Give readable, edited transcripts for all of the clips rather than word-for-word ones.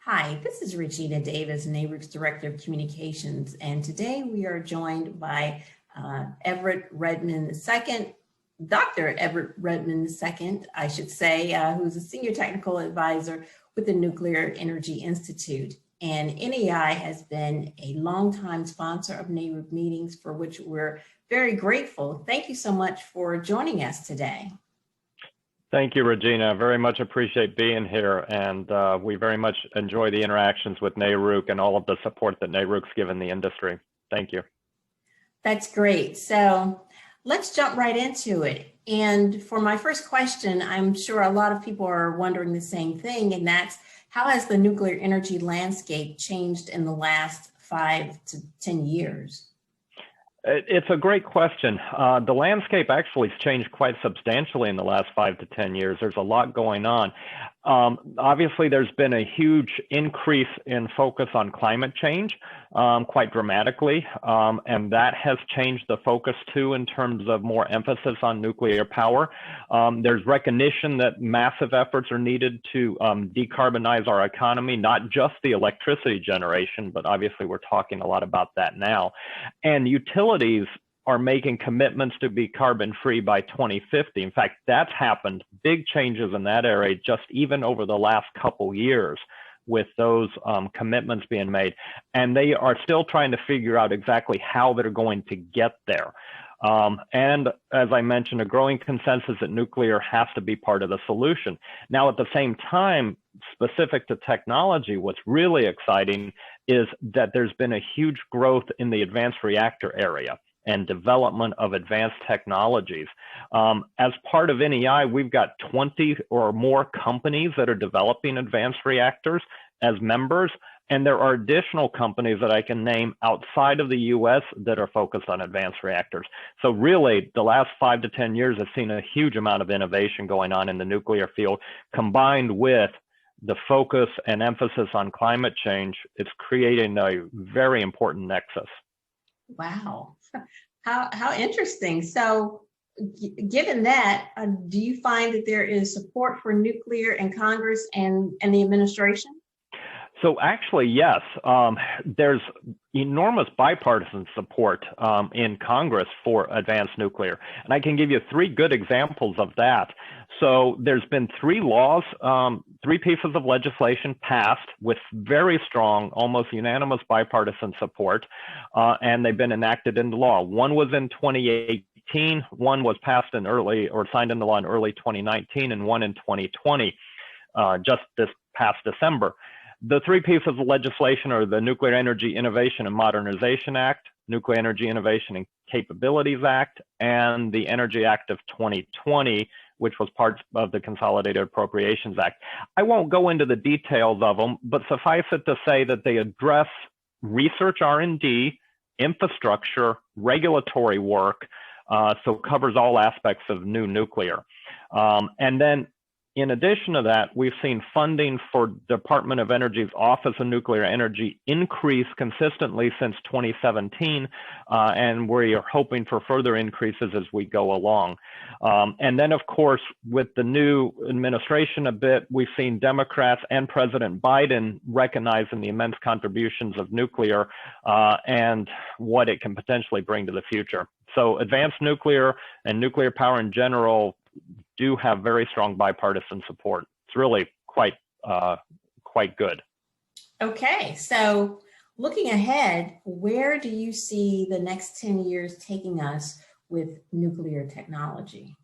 Hi, this is Regina Davis, NARUC's Director of Communications, and today we are joined by Everett Redmond II, Dr. Everett Redmond II, I should say, who's a Senior Technical Advisor with the Nuclear Energy Institute. And NEI has been a longtime sponsor of NARUC meetings, for which we're very grateful. Thank you so much for joining us today. Thank you, Regina. Very much appreciate being here, and we very much enjoy the interactions with NARUC and all of the support that NARUC's given the industry. Thank you. That's great. So let's jump right into it. And for my first question, I'm sure a lot of people are wondering the same thing, and that's how has the nuclear energy landscape changed in the last 5 to 10 years? It's a great question. The landscape actually has changed quite substantially in the last 5 to 10 years. There's a lot going on. Obviously, there's been a huge increase in focus on climate change, quite dramatically, and that has changed the focus too in terms of more emphasis on nuclear power. There's recognition that massive efforts are needed to decarbonize our economy, not just the electricity generation, but obviously we're talking a lot about that now. And utilities are making commitments to be carbon-free by 2050. In fact, that's happened, big changes in that area, just even over the last couple years with those commitments being made. And they are still trying to figure out exactly how they're going to get there. And as I mentioned, a growing consensus that nuclear has to be part of the solution. Now, at the same time, specific to technology, what's really exciting is that there's been a huge growth in the advanced reactor area and development of advanced technologies. As part of NEI, we've got 20 or more companies that are developing advanced reactors as members, and there are additional companies that I can name outside of the US that are focused on advanced reactors. So really, the last 5 to 10 years have seen a huge amount of innovation going on in the nuclear field, combined with the focus and emphasis on climate change. It's creating a very important nexus. Wow, how interesting. So given that, do you find that there is support for nuclear in Congress and the administration? So actually, yes, there's enormous bipartisan support in Congress for advanced nuclear. And I can give you 3 good examples of that. So there's been 3 laws, 3 pieces of legislation passed with very strong, almost unanimous bipartisan support, and they've been enacted into law. One was in 2018, one was passed in early or signed into law in early 2019, and one in 2020, just this past December. The 3 pieces of legislation are the Nuclear Energy Innovation and Modernization Act, Nuclear Energy Innovation and Capabilities Act, and the Energy Act of 2020, which was part of the Consolidated Appropriations Act. I won't go into the details of them, but suffice it to say that they address research R&D, infrastructure, regulatory work, so covers all aspects of new nuclear. And then in addition to that, we've seen funding for Department of Energy's Office of Nuclear Energy increase consistently since 2017, and we are hoping for further increases as we go along. And then, of course, with the new administration a bit, we've seen Democrats and President Biden recognizing the immense contributions of nuclear and what it can potentially bring to the future. So advanced nuclear and nuclear power in general do have very strong bipartisan support. It's really quite good. Okay, so looking ahead, where do you see the next 10 years taking us with nuclear technology?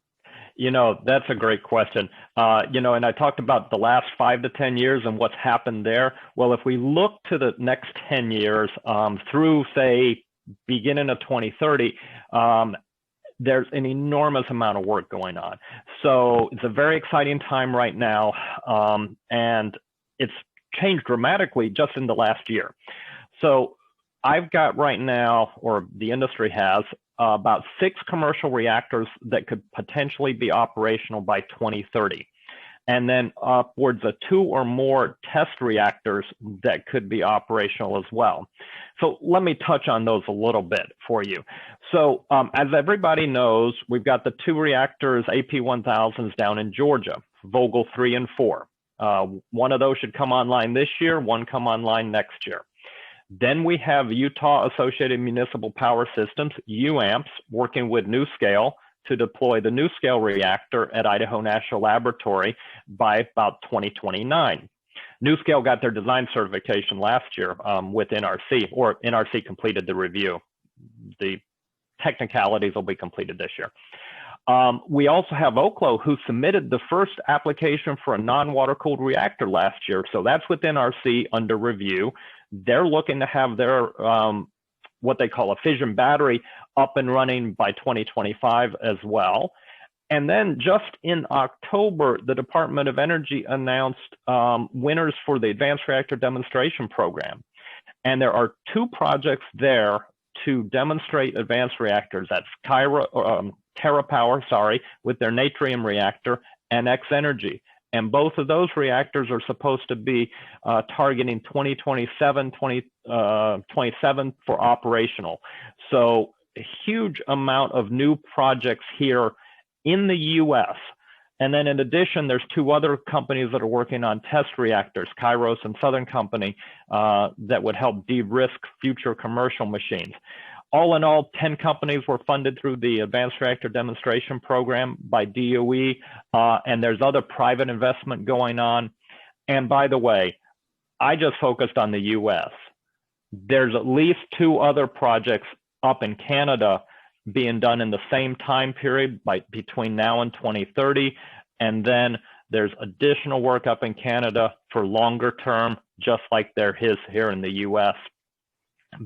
You know, that's a great question. And I talked about the last 5 to 10 years and what's happened there. Well, if we look to the next 10 years through, say, beginning of 2030, there's an enormous amount of work going on. So it's a very exciting time right now, and it's changed dramatically just in the last year. So I've got right now, or the industry has, about 6 commercial reactors that could potentially be operational by 2030. And then upwards of 2 or more test reactors that could be operational as well. So let me touch on those a little bit for you. So as everybody knows, we've got the 2 reactors, AP1000s down in Georgia, Vogtle 3 and 4. One of those should come online this year, one come online next year. Then we have Utah Associated Municipal Power Systems, UAMPS, working with NuScale to deploy the NuScale reactor at Idaho National Laboratory by about 2029. NuScale got their design certification last year with NRC, or NRC completed the review. The technicalities will be completed this year. We also have Oklo, who submitted the first application for a non-water-cooled reactor last year. So that's with NRC under review. They're looking to have their what they call a fission battery up and running by 2025 as well. And then just in October, the Department of Energy announced winners for the Advanced Reactor Demonstration Program. And there are two projects there to demonstrate advanced reactors. That's TerraPower, with their Natrium reactor, and X Energy. And both of those reactors are supposed to be targeting 2027, 2027 for operational. So a huge amount of new projects here in the US. And then in addition, there's two other companies that are working on test reactors, Kairos and Southern Company, that would help de-risk future commercial machines. All in all, 10 companies were funded through the Advanced Reactor Demonstration Program by DOE, and there's other private investment going on. And by the way, I just focused on the US. There's at least two other projects up in Canada being done in the same time period between now and 2030. And then there's additional work up in Canada for longer term, just like there is here in the US.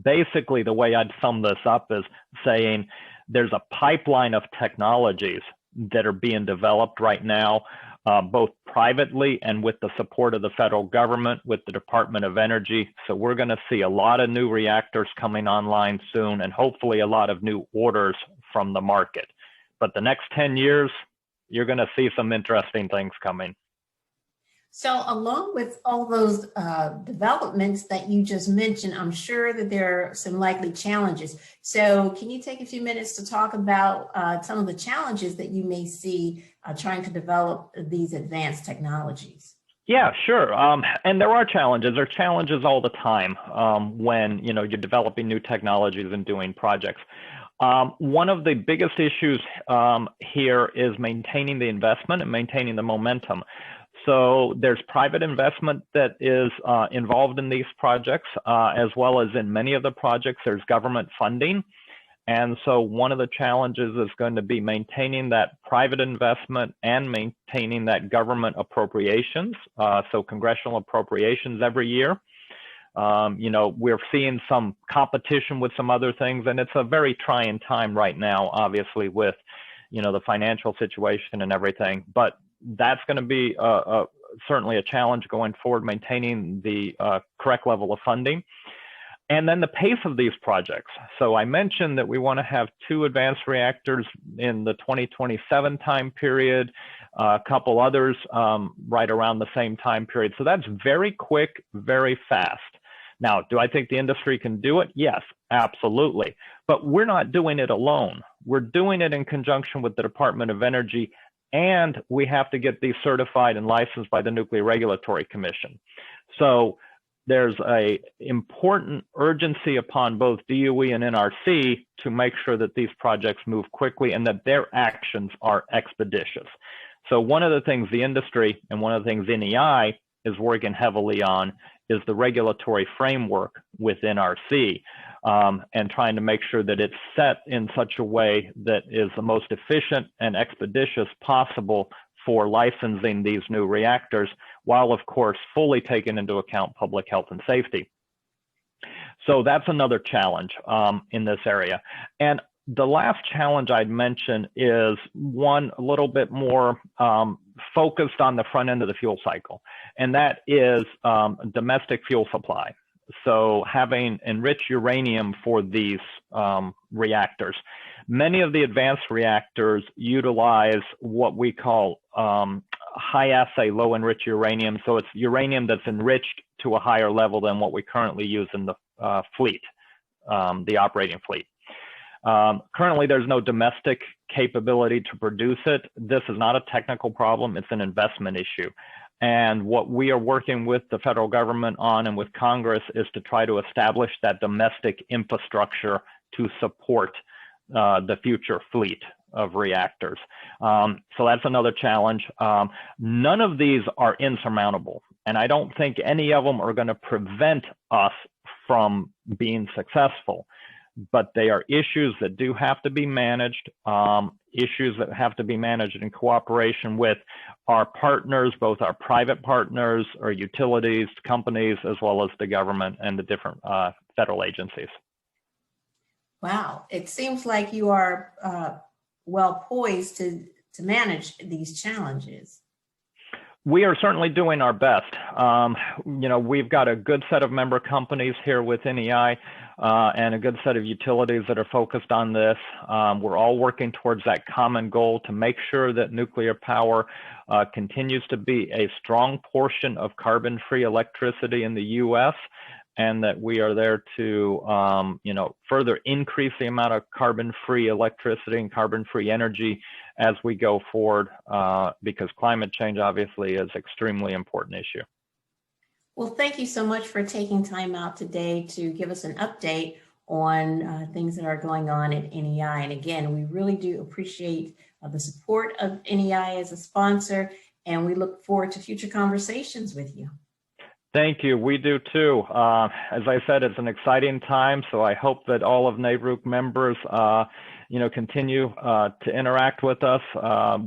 Basically, the way I'd sum this up is saying there's a pipeline of technologies that are being developed right now, both privately and with the support of the federal government, with the Department of Energy. So we're going to see a lot of new reactors coming online soon, and hopefully a lot of new orders from the market. But the next 10 years, you're going to see some interesting things coming. So along with all those developments that you just mentioned, I'm sure that there are some likely challenges. So can you take a few minutes to talk about some of the challenges that you may see trying to develop these advanced technologies? Yeah, sure. And there are challenges. There are challenges all the time when you're developing new technologies and doing projects. One of the biggest issues here is maintaining the investment and maintaining the momentum. So there's private investment that is involved in these projects, as well as in many of the projects, there's government funding. And so one of the challenges is going to be maintaining that private investment and maintaining that government appropriations, so congressional appropriations every year. We're seeing some competition with some other things, and it's a very trying time right now, obviously, with the financial situation and everything. But that's going to be certainly a challenge going forward, maintaining the correct level of funding. And then the pace of these projects. So I mentioned that we want to have 2 advanced reactors in the 2027 time period, a couple others right around the same time period. So that's very quick, very fast. Now, do I think the industry can do it? Yes, absolutely. But we're not doing it alone. We're doing it in conjunction with the Department of Energy, and we have to get these certified and licensed by the Nuclear Regulatory Commission. So there's an important urgency upon both DOE and NRC to make sure that these projects move quickly and that their actions are expeditious. So one of the things the industry and one of the things NEI is working heavily on is the regulatory framework with NRC, and trying to make sure that it's set in such a way that is the most efficient and expeditious possible for licensing these new reactors, while of course fully taking into account public health and safety. So that's another challenge in this area. And the last challenge I'd mention is one a little bit more focused on the front end of the fuel cycle, and that is domestic fuel supply. So having enriched uranium for these reactors. Many of the advanced reactors utilize what we call high assay, low enriched uranium. So it's uranium that's enriched to a higher level than what we currently use in the fleet, the operating fleet. Currently, there's no domestic capability to produce it. This is not a technical problem, it's an investment issue. And what we are working with the federal government on and with Congress is to try to establish that domestic infrastructure to support the future fleet of reactors. So that's another challenge. None of these are insurmountable, and I don't think any of them are going to prevent us from being successful. But they are issues that do have to be managed, issues that have to be managed in cooperation with our partners, both our private partners, our utilities, companies, as well as the government and the different federal agencies. Wow, it seems like you are well poised to manage these challenges. We are certainly doing our best. We've got a good set of member companies here with NEI and a good set of utilities that are focused on this. We're all working towards that common goal to make sure that nuclear power continues to be a strong portion of carbon-free electricity in the U.S., and that we are there to, further increase the amount of carbon-free electricity and carbon-free energy as we go forward, because climate change obviously is an extremely important issue. Well, thank you so much for taking time out today to give us an update on things that are going on at NEI. And again, we really do appreciate the support of NEI as a sponsor, and we look forward to future conversations with you. Thank you. We do too. As I said, it's an exciting time, so I hope that all of NARUC members, continue to interact with us.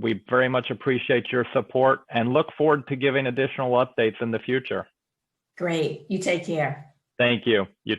We very much appreciate your support and look forward to giving additional updates in the future. Great. You take care. Thank you. You